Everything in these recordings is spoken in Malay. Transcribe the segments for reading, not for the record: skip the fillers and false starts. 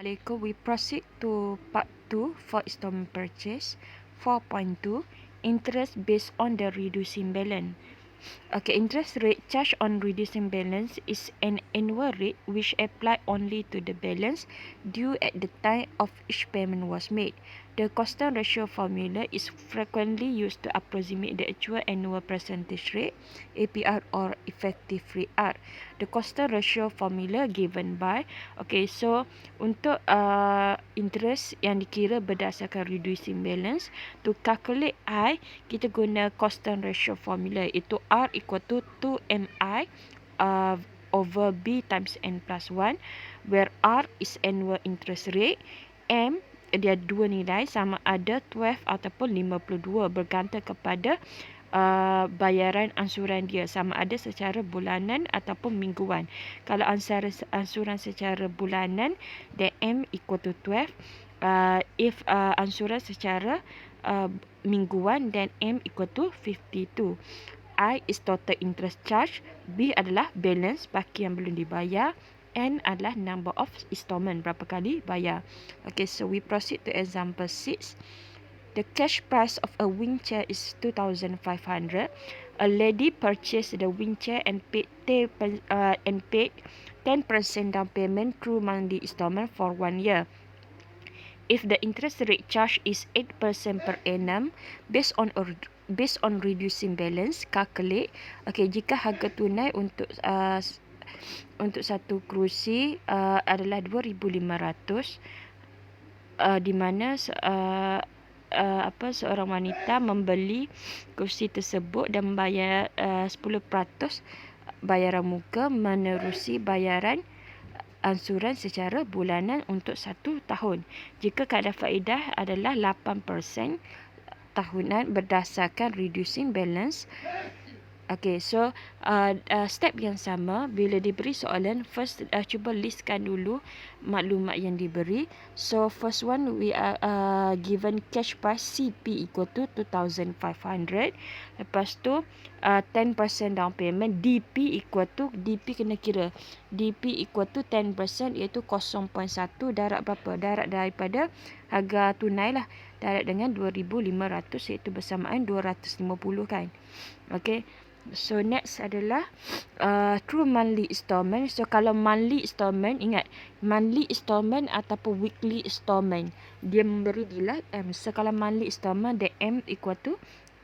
Assalamualaikum. We proceed to part 2 for installment purchase. 4.2 Interest based on the reducing balance. Okay, interest rate charged on reducing balance is an annual rate which apply only to the balance due at the time of each payment was made. The constant ratio formula is frequently used to approximate the actual annual percentage rate, APR or effective rate R. The constant ratio formula given by, okay, so untuk interest yang dikira berdasarkan reducing balance, to calculate I, kita guna constant ratio formula, iaitu R equal to 2MI over B times N plus 1, where R is annual interest rate, M dia dua nilai sama ada 12 ataupun 52 bergantung kepada bayaran ansuran dia sama ada secara bulanan ataupun mingguan. Kalau ansuran secara bulanan, then M equal to 12. If ansuran secara mingguan, then M equal to 52. I is total interest charge, B adalah balance baki yang belum dibayar, N adalah number of installment, berapa kali bayar. Okay, so we proceed to example 6. The cash price of a wing chair is 2,500. A lady purchased the wing chair and paid 10% down payment through monthly installment for 1 year. If the interest rate charge is 8% per annum based on reducing balance, calculate. Okay, jika harga tunai untuk satu kerusi adalah 2,500, di mana seorang wanita membeli kerusi tersebut dan membayar 10% bayaran muka menerusi bayaran ansuran secara bulanan untuk 1 tahun. Jika kadar faedah adalah 8% tahunan berdasarkan reducing balance. Okay, so step yang sama bila diberi soalan, first cuba listkan dulu maklumat yang diberi. So first one, we are given cash price CP equal to 2,500. Lepas tu 10% down payment, DP equal to, DP kena kira, DP equal to 10% iaitu 0.1. Darab berapa? Darab daripada harga tunai lah, darab dengan 2,500 iaitu bersamaan 250 kan. Okay. So next adalah through monthly installment. So kalau monthly installment, ingat monthly installment ataupun weekly installment, dia memberi nilai M. So kalau monthly installment, the M equal to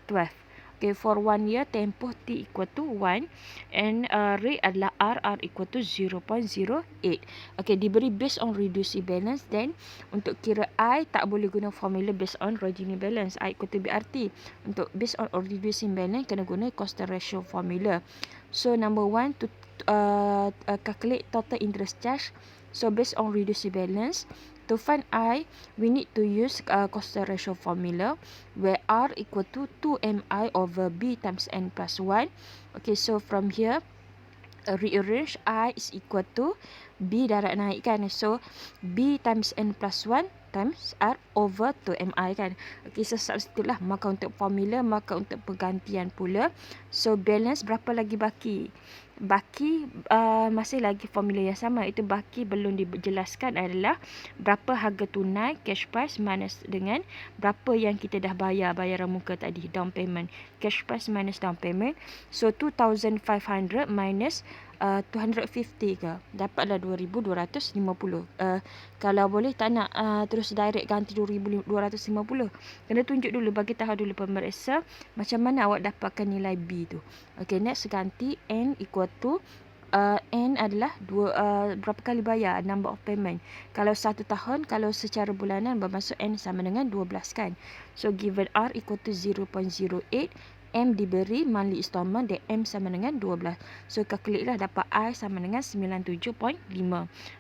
12. Okay, for 1 year, tempoh T equal to 1 and rate adalah R equal to 0.08. Okay, diberi based on reducing balance, then untuk kira I tak boleh guna formula based on reducing balance, I equal to BRT. Untuk based on reducing balance, kena guna constant ratio formula. So number 1, to calculate total interest charge. So based on reducing balance, to find I, we need to use constant ratio formula where R equal to 2MI over B times N plus 1. Okay, so from here, rearrange, I is equal to B darab naik kan. So B times N plus 1 times R over 2MI kan. Okay, so substitute lah. Maka untuk formula, maka untuk pergantian pula. So balance berapa lagi baki? Baki masih lagi formula yang sama, itu baki belum dijelaskan adalah berapa harga tunai cash price minus dengan berapa yang kita dah bayar bayaran muka tadi, down payment. Cash price minus down payment, so 2,500 minus 250 ke, dapatlah 2,250. Kalau boleh tak nak terus direct ganti 2,250, kena tunjuk dulu, bagi tahu dulu pemeriksa macam mana awak dapatkan nilai B tu. Okay, next ganti N equal to N adalah berapa kali bayar, number of payment. Kalau 1 tahun, kalau secara bulanan bermaksud N sama dengan 12 kan. So given R equal to 0.08, M diberi monthly installment, dan M sama dengan 12. So calculate lah, dapat I sama dengan 97.5.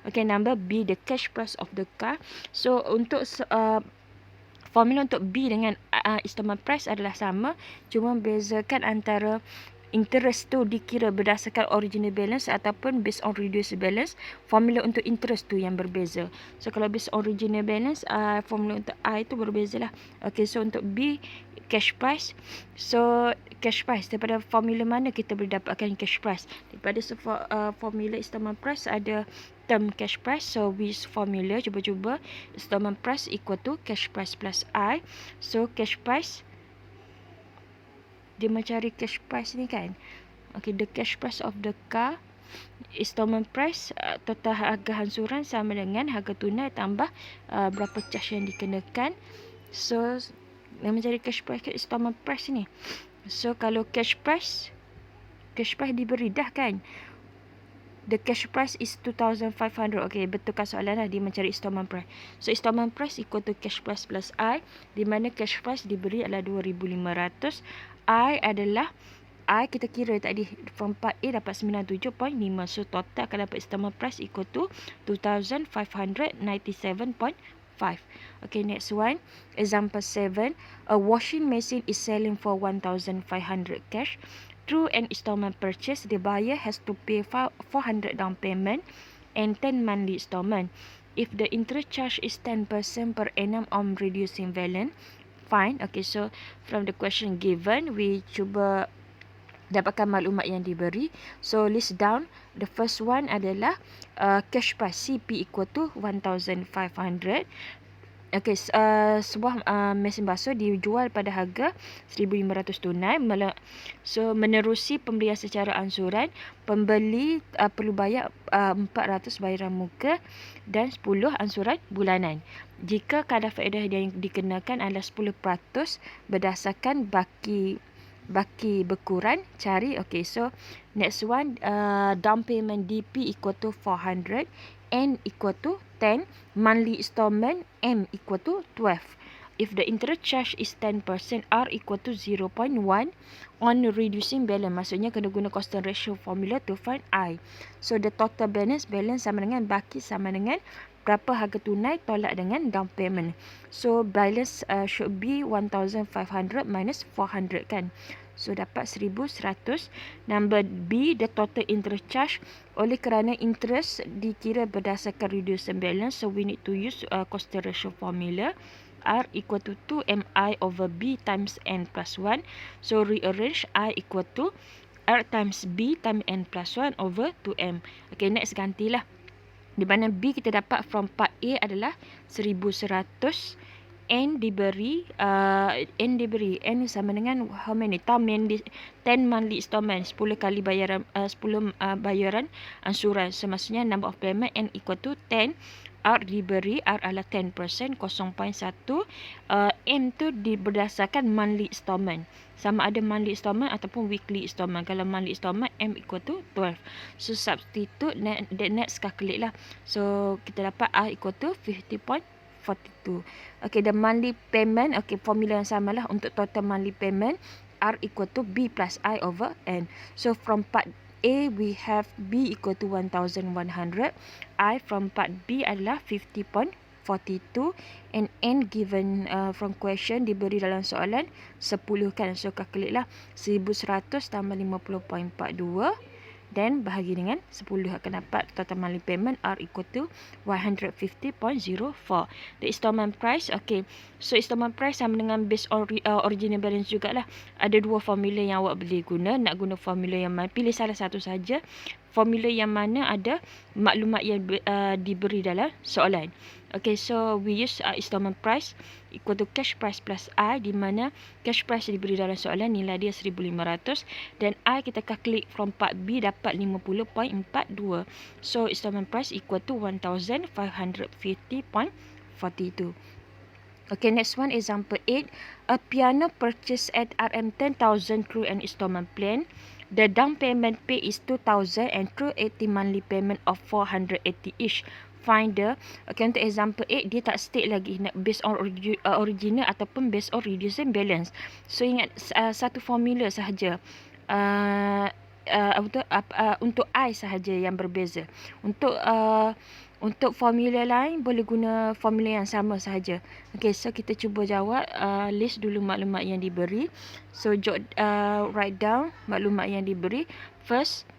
Okay, number B, the cash price of the car. So untuk formula untuk B dengan installment price adalah sama, cuma bezakan antara interest tu dikira berdasarkan original balance ataupun based on reduced balance, formula untuk interest tu yang berbeza. So kalau based on original balance, formula untuk I tu berbeza lah. Okay, so untuk B, cash price. So cash price, daripada formula mana kita boleh dapatkan cash price? Daripada formula installment price ada term cash price. So we use formula, cuba-cuba. Installment price equal to cash price plus I. So cash price, dia mencari cash price ni kan. Okay, the cash price of the car, installment price, total harga hansuran sama dengan harga tunai tambah berapa charge yang dikenakan. So dia mencari cash price ke installment price ni. So kalau cash price diberi dah kan. The cash price is 2,500. Okay, betulkan soalan lah, dia mencari installment price. So installment price equal to cash price plus I, di mana cash price diberi adalah 2,500. I kita kira tadi from part A dapat 97.5. So total akan dapat installment price equal to 2,597.5. Okay, next one. Example 7. A washing machine is selling for 1,500 cash. Through an installment purchase, the buyer has to pay 400 down payment and 10 monthly installment. If the interest charge is 10% per annum on reducing balance, fine. Okay, so from the question given, we cuba dapatkan maklumat yang diberi. So list down. The first one adalah cash price CP equal to 1,500. Okay, sebuah mesin basuh dijual pada harga 1,500 tunai. So menerusi pembelian secara ansuran, pembeli perlu bayar 400 bayaran muka dan 10 ansuran bulanan. Jika kadar faedah yang dikenakan adalah 10% berdasarkan baki berkurang, cari. Okay, so next one, down payment DP equal to 400, N equal to 10, monthly installment M equal to 12. If the interest charge is 10%, R equal to 0.1 on reducing balance. Maksudnya kena guna constant ratio formula to find I. So the total balance sama dengan baki sama dengan berapa harga tunai tolak dengan down payment. So balance should be 1,500 minus 400 kan. So dapat 1,100. Number B, the total interest charge. Oleh kerana interest dikira berdasarkan reducing balance, so we need to use constant ratio formula. R equal to 2MI over B times N plus 1. So rearrange I equal to R times B times N plus 1 over 2M. Okay, next gantilah. Di mana B kita dapat from part A adalah 1,100. N diberi N sama dengan how many? 10 monthly installment, 10 kali bayaran bayaran ansuran. So maksudnya number of payment N equal to 10. R diberi, R adalah 10%, 0.1. M tu berdasarkan monthly installment. Sama ada monthly installment ataupun weekly installment. Kalau monthly installment, M equal to 12. So substitute, the next calculate lah. So kita dapat R equal to 50.42. Okay, the monthly payment, okay, formula yang sama lah untuk total monthly payment. R equal to B plus I over N. So from part A, we have B equal to 1,100. I from part B adalah 50.42. And N given from question, diberi dalam soalan 10 kan. So calculate lah. 1,100 tambah 50.42. Dan bahagi dengan 10 akan dapat total monthly payment R equal to 150.04. The installment price, okay. So installment price sama dengan base original balance jugalah. Ada dua formula yang awak boleh guna. Nak guna formula yang mana? Pilih salah satu saja. Formula yang mana ada maklumat yang diberi dalam soalan. Okay, so we use installment price equal to cash price plus I, di mana cash price diberi dalam soalan nilai dia 1,500 dan I kita calculate from part B dapat 50.42. So installment price equal to 1,550.42. Okay, next one, example 8. A piano purchased at RM 10,000 through an installment plan. The down payment pay is 2,000 and through 80 monthly payment of 480 each. Find the, okay, untuk example 8 dia tak state lagi based on original ataupun based on reducing balance. So ingat satu formula sahaja. Untuk I sahaja yang berbeza. Untuk Untuk formula lain boleh guna formula yang sama sahaja. Okay, so kita cuba jawab, list dulu maklumat yang diberi. So write down maklumat yang diberi. First,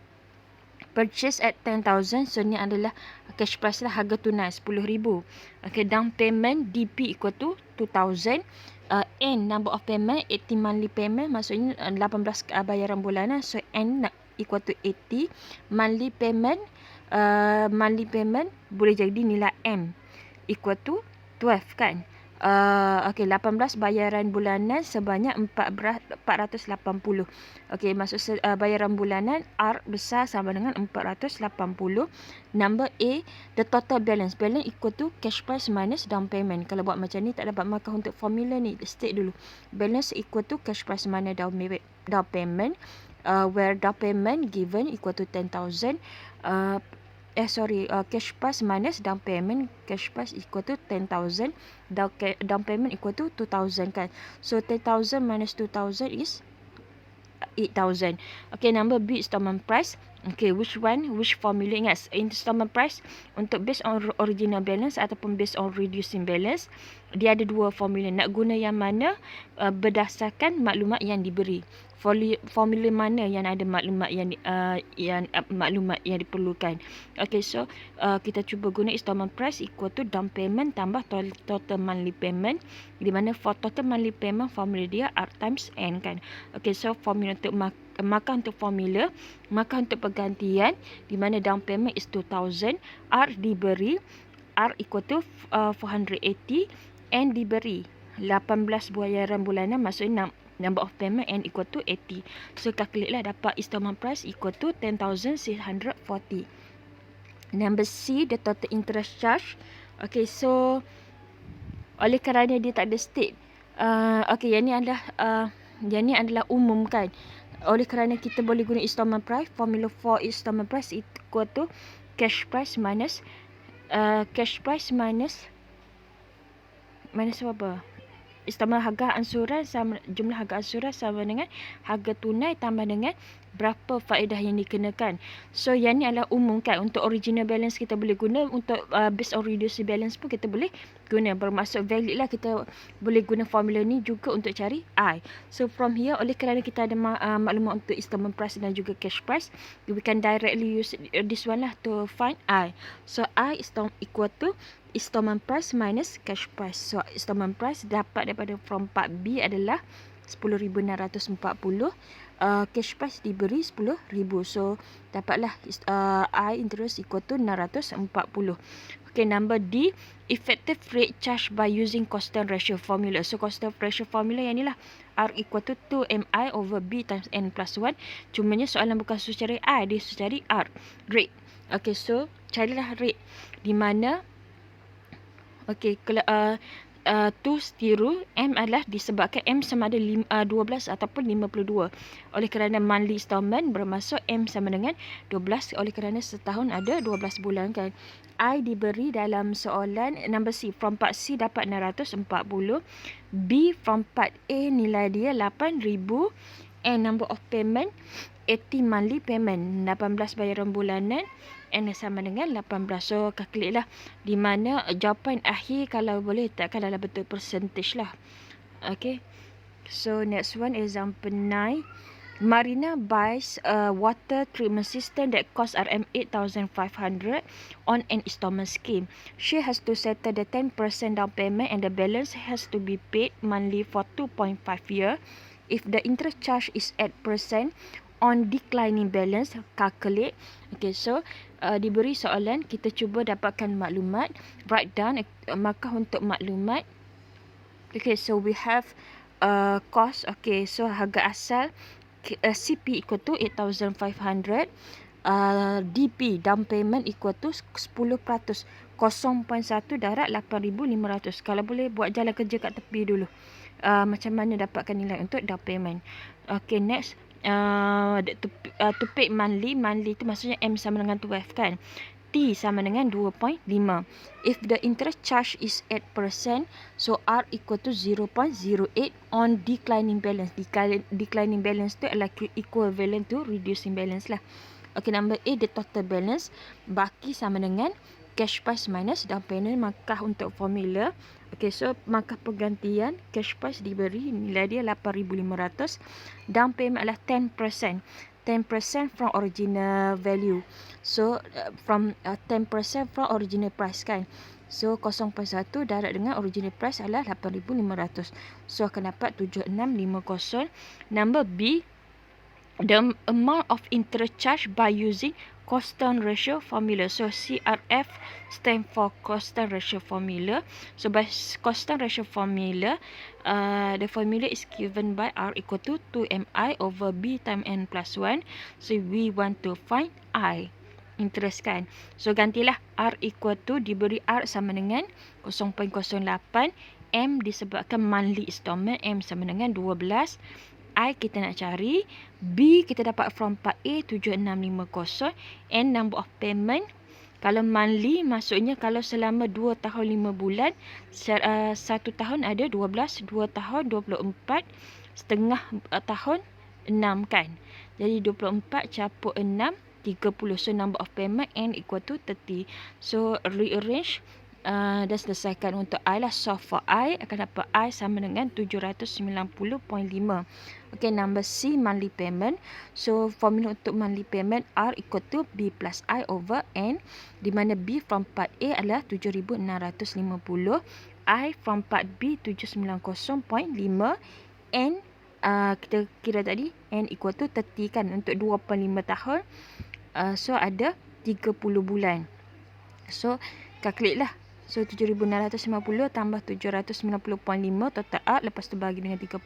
purchase at 10,000. So ni adalah cash price lah, harga tunai 10,000. Okay, down payment DP equal to 2,000. N number of payment 80 monthly payment, maksudnya 18 bayaran bulanan. So N equal to 80. Monthly payment boleh jadi nilai M equal to 12 kan. Okay, 18 bayaran bulanan sebanyak 480. Okay, maksud bayaran bulanan R besar sama dengan 480. Number A, the total balance. Balance equal to cash price minus down payment. Kalau buat macam ni tak dapat markah untuk formula ni. State dulu. Balance equal to cash price minus down payment. Where down payment given equal to 10,000. Cash price minus down payment. Cash price equal to 10,000. Down payment equal to 2,000 kan. So 10,000 minus 2,000 is 8,000. Okay, number B, installment price. Okay, which formula? Ingat, installment price untuk based on original balance ataupun based on reducing balance. Dia ada dua formula. Nak guna yang mana berdasarkan maklumat yang diberi. Formula mana yang ada maklumat maklumat yang diperlukan. Okay, so kita cuba guna installment price equal to down payment tambah total monthly payment, di mana for total monthly payment formula dia R times N kan. Okay, so formula untuk markah untuk formula, markah untuk pergantian, di mana down payment is 2,000, R diberi, R equal to 480, N diberi 18 bayaran bulanan, maksudnya number of payment N equal to 80. So calculate lah, dapat installment price equal to 10,640. Number C, the total interest charge. Okay, so oleh kerana dia tak ada state, okay, yang ni adalah umum kan. Oleh kerana kita boleh guna installment price, formula for installment price equal to cash price minus apa? Installment harga ansuran sama, jumlah harga ansuran sama dengan harga tunai tambah dengan berapa faedah yang dikenakan. So yang ni adalah umum kan. Untuk original balance kita boleh guna, untuk based on reduced balance pun kita boleh guna. Bermaksud valid lah, kita boleh guna formula ni juga untuk cari I. So from here, oleh kerana kita ada maklumat untuk installment price dan juga cash price, we can directly use this one lah to find I. So I is equal to installment price minus cash price. So installment price dapat daripada from part B adalah 10,640. Cash price diberi 10,000. So dapatlah I interest equal to 640. Okay, number D, effective rate charge by using constant ratio formula. So constant ratio formula yang ni lah, R equal to 2MI over B times N plus 1. Cumanya soalan bukan suruh cari I, dia suruh cari R, rate. Okay, so carilah rate, di mana okay, tu setiru M adalah disebabkan M sama ada 12 ataupun 52. Oleh kerana monthly installment bermaksud M sama dengan 12, oleh kerana setahun ada 12 bulan kan. I diberi dalam soalan number C, from part C dapat 640. B from part A nilai dia 8,000. And number of payment 80 monthly payment, 18 bayaran bulanan, N sama dengan 18. So calculate lah, di mana jawapan akhir kalau boleh letakkan dalam bentuk percentage lah. Okay, so next one, example 9. Marina buys a water treatment system that costs RM 8,500 on an installment scheme. She has to settle the 10% down payment and the balance has to be paid monthly for 2.5 years. If the interest charge is 8% on declining balance, calculate. Okay, so diberi soalan, kita cuba dapatkan maklumat, write down markah untuk maklumat. Okay, so we have cost. Okay, so harga asal CP equal to 8,500. DP down payment equal to 10%, 0.1 darab 8,500. Kalau boleh buat jalan kerja kat tepi dulu, macam mana dapatkan nilai untuk down payment. Okay, next, to pay monthly tu maksudnya M sama dengan 12 kan. T sama dengan 2.5. If the interest charge is 8%, so R equal to 0.08 on declining balance. Declining balance tu adalah equivalent to reducing balance lah. Okay, number A, the total balance baki sama dengan cash price minus down payment, markah untuk formula. Okey, so markah pergantian, cash price diberi nilai dia 8,500. Down payment adalah 10%. 10% from original value. So from 10% from original price kan. So 0.1 darab dengan original price adalah 8,500. So akan dapat 7650. Number B, the amount of interest charge by using constant ratio formula. So CRF stand for constant ratio formula. So by constant ratio formula, the formula is given by R equal to 2MI over B times N plus 1. So we want to find I. Interest kan. So gantilah R equal to, diberi R sama dengan 0.08. M disebabkan monthly installment, M sama dengan 12. I kita nak cari. B kita dapat from part A 7650. N number of payment. Kalau monthly maksudnya kalau selama 2 tahun 5 bulan, 1 tahun ada 12, 2 tahun 24, setengah tahun 6 kan. Jadi 24 campur 6, 30. So number of payment N equal to 30. So rearrange dan selesaikan untuk I lah. Solve for I akan dapat I sama dengan 790.5. Okay, number C, monthly payment. So formula untuk monthly payment R equal to B plus I over N, di mana B from part A adalah 7,650, I from part B 790.5, N kita kira tadi N equal to 30 kan, untuk 2.5 tahun. So ada 30 bulan. So calculate lah. So 7,650 tambah 790.5 total R, lepas tu bagi dengan 30,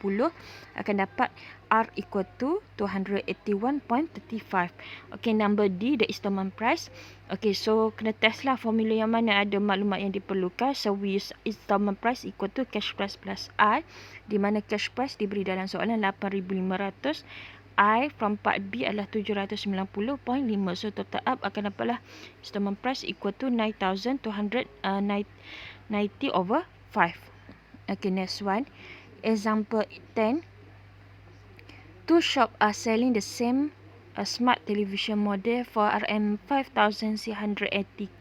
akan dapat R equal to 281.35. Okay, number D, the installment price. Okay, so kena test lah formula yang mana ada maklumat yang diperlukan. So we use installment price equal to cash price plus I, di mana cash price diberi dalam soalan 8,500. I from part B adalah 790.5. So total up akan dapatlah installment price equal to 9,290 over 5. Okay, next one. Example 10. Two shops are selling the same smart television model for RM5,680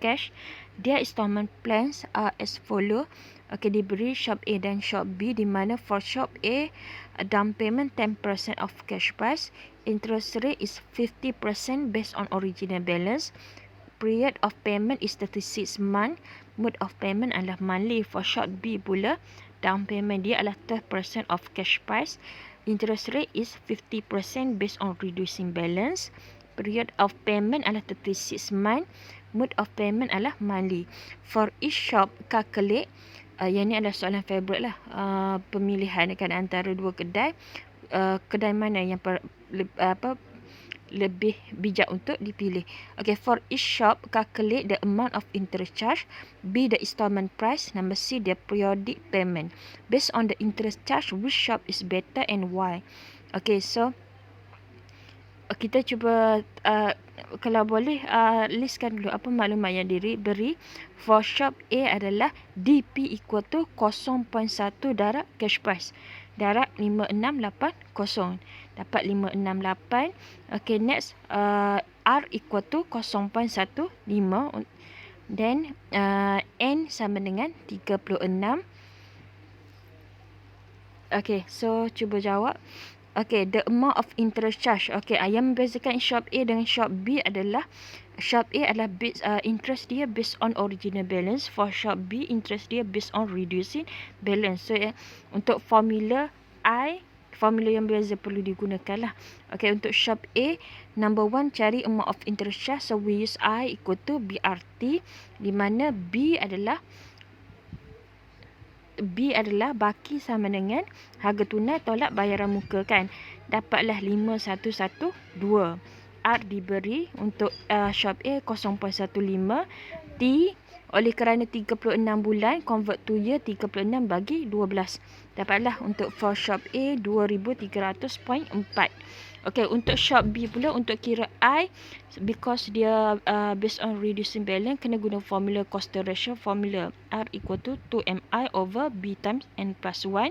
cash. Their installment plans are as follow. Okay, diberi shop A dan shop B, di mana for shop A, down payment 10% of cash price, interest rate is 50% based on original balance, period of payment is 36 month, mode of payment adalah monthly. For shop B pula, down payment dia adalah 12% of cash price, interest rate is 50% based on reducing balance, period of payment adalah 36 month, mode of payment adalah monthly. For each shop, calculate. Yang ni adalah soalan favourite lah. Pemilihan kan antara dua kedai. Kedai mana yang lebih bijak untuk dipilih. Okay, for each shop, calculate the amount of interest charge. B, the installment price. Number C, the periodic payment. Based on the interest charge, which shop is better and why? Okay, so kita cuba kalau boleh listkan dulu apa maklumat yang diberi. For shop A adalah DP equal to 0.1 darab cash price, darab 5,680, dapat 568. Okay, next R equal to 0.15, then N sama dengan 36. Okay, so cuba jawab. Okay, the amount of interest charge. Okay, yang membezakan shop A dengan shop B adalah shop A adalah interest dia based on original balance. For shop B, interest dia based on reducing balance. So untuk formula I, formula yang biasa perlu digunakan lah. Okay, untuk shop A, number 1 cari amount of interest charge. So we use I equal to BRT, di mana B adalah baki sama dengan harga tunai tolak bayaran muka kan. Dapatlah 5,112. R diberi untuk shop A 0.15. T oleh kerana 36 bulan, convert to year, 36 bagi 12. Dapatlah untuk for shop A 2,300.4. Okay, untuk shop B pula, untuk kira I, because dia based on reducing balance, kena guna formula constant ratio formula. R equal to 2MI over B times N plus 1.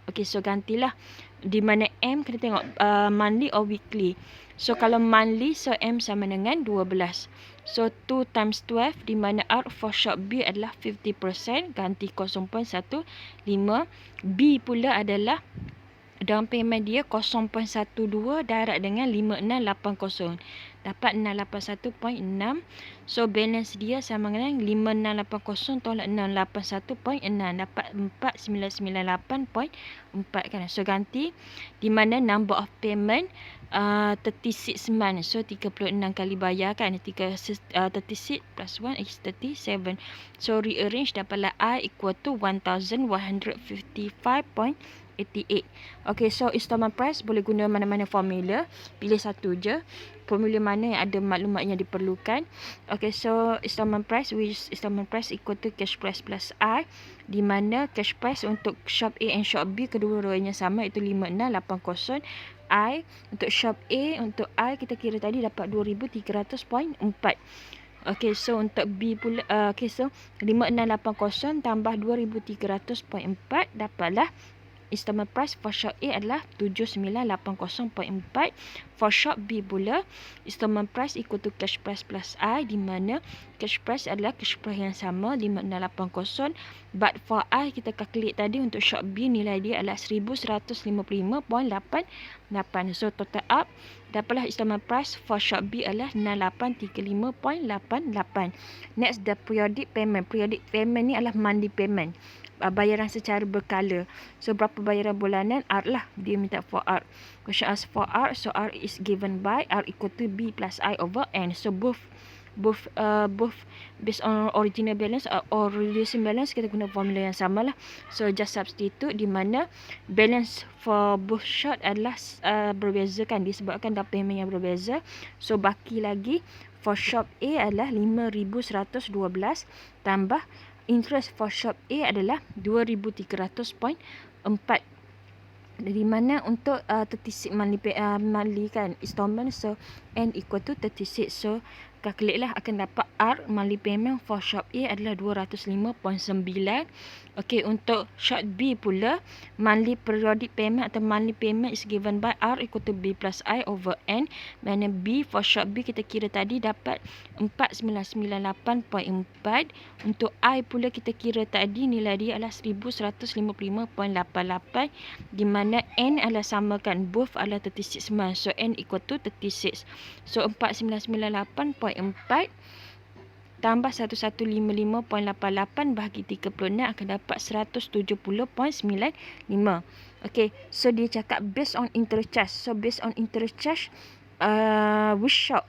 Okay, so gantilah. Di mana M kena tengok monthly or weekly. So kalau monthly, so M sama dengan 12. So 2 times 12 di mana R for shop B adalah 50%, ganti 0.15. B pula adalah down payment dia 0.12 darab dengan 5680. Dapat 681.6. So balance dia sama dengan 5680 tolak 681.6. Dapat 4998.4 kan. So ganti di mana number of payment 36 months. So 36 kali bayar kan. 36 plus 1 is 37. So rearrange dapatlah I equal to 1155.88. Okay, so installment price boleh guna mana-mana formula. Pilih satu je. Formula mana yang ada maklumat yang diperlukan. Okay, so installment price equal to cash price plus I. Di mana cash price untuk shop A and shop B kedua-duanya sama, itu 5680. I untuk shop A, untuk I kita kira tadi dapat 2300.4. Okay, so untuk B pula, okay, so 5680 tambah 2300.4 dapatlah installment price for shop A adalah 7980.4. For shop B pula, installment price equal to cash price plus I, di mana cash price adalah cash price yang sama 5680. But for I kita calculate tadi untuk shop B nilai dia adalah 1155.88. So total up dapatlah installment price for shop B adalah 6835.88. Next, the periodic payment. Periodic payment ni adalah monthly payment, bayaran secara berkala. So berapa bayaran bulanan? R lah, dia minta for R. Question ask for R, so R is given by R equal to B plus I over N. So both based on original balance or reducing balance, kita guna formula yang sama lah. So just substitute, di mana balance for both shot adalah berbeza kan, disebabkan down payment yang berbeza. So baki lagi for shop A adalah 5112 tambah interest for shop A adalah 2300.4. Dari mana untuk 36 monthly kan installment, so N equal to 36. So calculate lah, akan dapat R monthly payment for shop A adalah 205.9. Okay, untuk shop B pula, monthly periodic payment atau monthly payment is given by R equal to B plus I over N. Mana B for shop B kita kira tadi dapat 4998.4. Untuk I pula kita kira tadi nilai dia adalah 1155.88, di mana N adalah samakan, both adalah 36 months. So N equal to 36. So 4998.4 tambah 1155.88 bahagi 36 akan dapat 170.95. Okay, so dia cakap based on interest charge. So based on interest charge, which shop?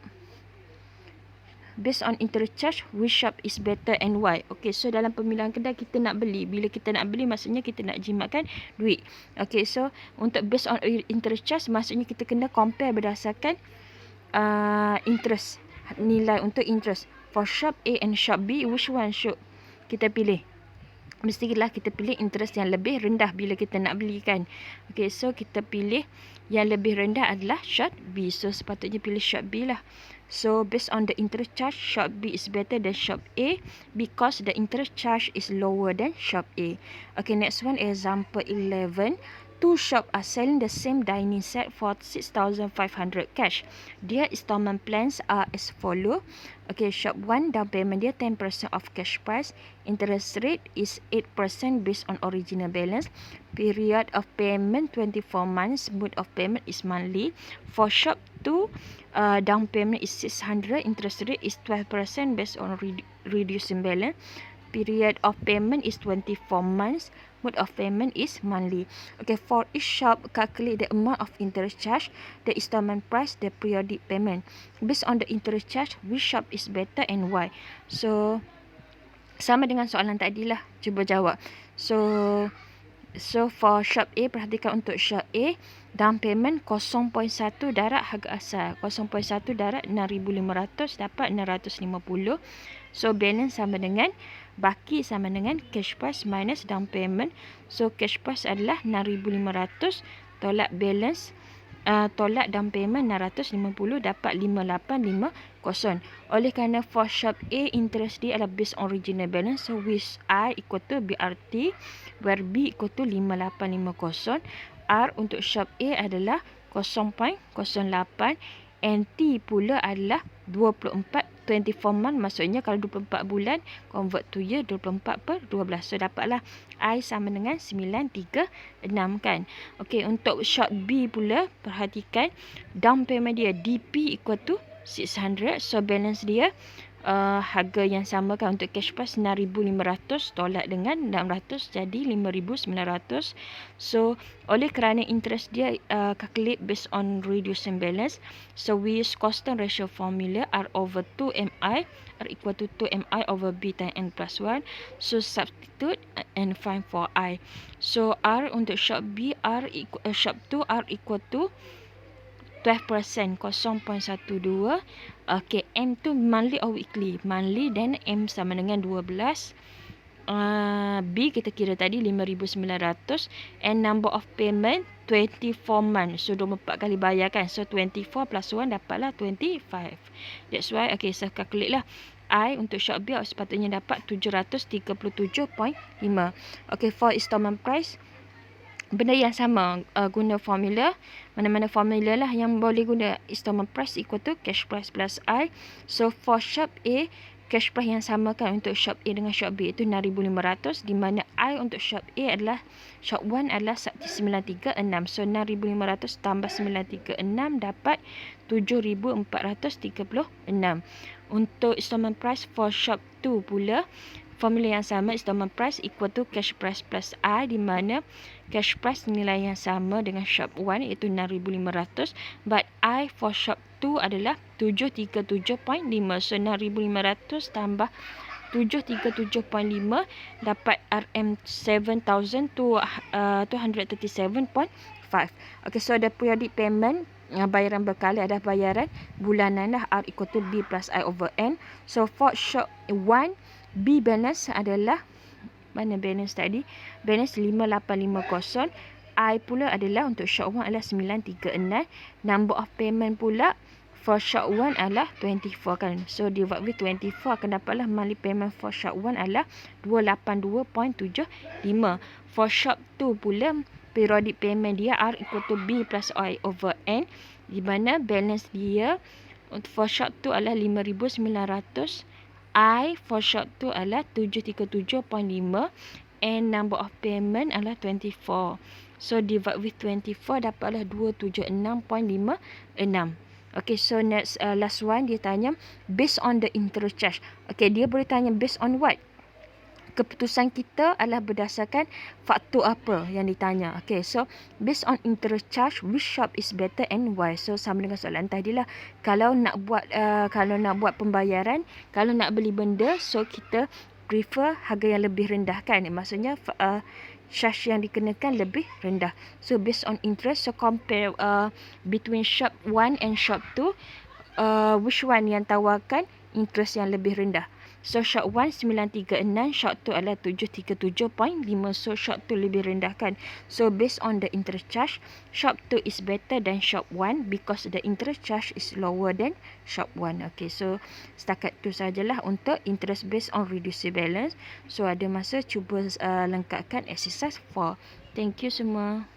Based on interest charge, which shop is better and why? Okay, so dalam pemilihan kedai kita nak beli. Bila kita nak beli, maksudnya kita nak jimatkan duit. Okay, so untuk based on interest charge, maksudnya kita kena compare berdasarkan interest, nilai untuk interest. For shop A and shop B, which one should kita pilih? Mestilah kita pilih interest yang lebih rendah bila kita nak beli kan. Okay, so kita pilih yang lebih rendah adalah shop B. So sepatutnya pilih shop B lah. So based on the interest charge, shop B is better than shop A because the interest charge is lower than shop A. Okay, next one, example 11. Two shops are selling the same dining set for 6,500 cash. Their installment plans are as follow. Okay, shop 1 down payment dia 10% of cash price. Interest rate is 8% based on original balance. Period of payment 24 months. Mode of payment is monthly. For shop 2, down payment is 600. Interest rate is 12% based on reducing balance. Period of payment is 24 months. Mode of payment is monthly. Okay, for each shop, calculate the amount of interest charge, the installment price, the periodic payment. Based on the interest charge, which shop is better and why? So, sama dengan soalan tadi lah. Cuba jawab. So for shop A, perhatikan untuk shop A, down payment 0.1 darab harga asal. 0.1 darab 6,500 dapat 650. So balance sama dengan, baki sama dengan cash price minus down payment. So cash price adalah 6,500 tolak balance, tolak down payment 650 dapat 5850. Oleh kerana for shop A, interest dia adalah based on original balance, so with I equal to BRT, where B equal to 5850. R untuk shop A adalah 0.08 and T pula adalah 24 24 month, maksudnya kalau 24 bulan convert to year 24/12. So dapatlah I sama dengan 936 kan. Okey, untuk short B pula perhatikan down payment dia DP equal to 600. So balance dia harga yang sama kan, untuk cash price 6,500 tolak dengan 600 jadi 5,900. So oleh kerana interest dia calculate based on reducing balance, so we use constant ratio formula R over 2MI, R equal to 2MI over B times N plus 1. So substitute and find for I. So R untuk shop B, shop 2 R equal to 12%, 0.12. Okay, M tu monthly or weekly? Monthly, then M sama dengan 12. B kita kira tadi 5,900 and number of payment 24 months. So 24 kali bayar kan. So 24 plus 1 dapatlah 25. That's why, okay, so calculate lah. I untuk shop B sepatutnya dapat 737.5. Okay, for installment price benda yang sama, guna formula. Mana-mana formula lah yang boleh guna. Installment price equal to cash price plus I. So for shop A, cash price yang sama kan untuk shop A dengan shop B itu 6,500, di mana I untuk shop A adalah shop 1 adalah 936. So 6,500 tambah 936 dapat 7,436. Untuk installment price for shop 2 pula formula yang sama, installment price equal to cash price plus I, di mana cash price nilai yang sama dengan shop 1 iaitu 6,500, but I for shop 2 adalah 737.5. So 6,500 tambah 737.5 dapat RM 7,237.5. Okay, so the periodic payment, bayaran berkala adalah bayaran bulanan lah, R equal to B plus I over N. So for shop 1, B balance adalah, mana balance tadi? Balance 5,850. I pula adalah untuk shop 1 adalah 936. Number of payment pula for shop 1 adalah 24 kan. So divide with 24 akan dapatlah monthly payment for shop 1 adalah 282.75. For shop 2 pula periodic payment dia R equal to B plus I over N, di mana balance dia untuk for shop 2 adalah 5,900. I for shop 2 adalah 737.5 and number of payment adalah 24. So divide with 24 dapatlah 276.56. Okay, so next last one dia tanya based on the interest charge. Okay, dia boleh tanya based on what? Keputusan kita adalah berdasarkan faktor apa yang ditanya. Okay, so based on interest charge, which shop is better and why? So sama dengan soalan tadi lah. Kalau nak buat pembayaran, kalau nak beli benda, so kita prefer harga yang lebih rendah kan. Maksudnya charge yang dikenakan lebih rendah. So based on interest, so compare between shop 1 and shop 2, which one yang tawarkan interest yang lebih rendah? So shop 1 936, shop 2 adalah 737.5. So shop 2 lebih rendah kan. So based on the interest charge, shop 2 is better than shop 1 because the interest charge is lower than shop 1. Okay, so setakat tu sajalah untuk interest based on reducing balance. So ada masa cuba lengkapkan exercise 4. Thank you semua.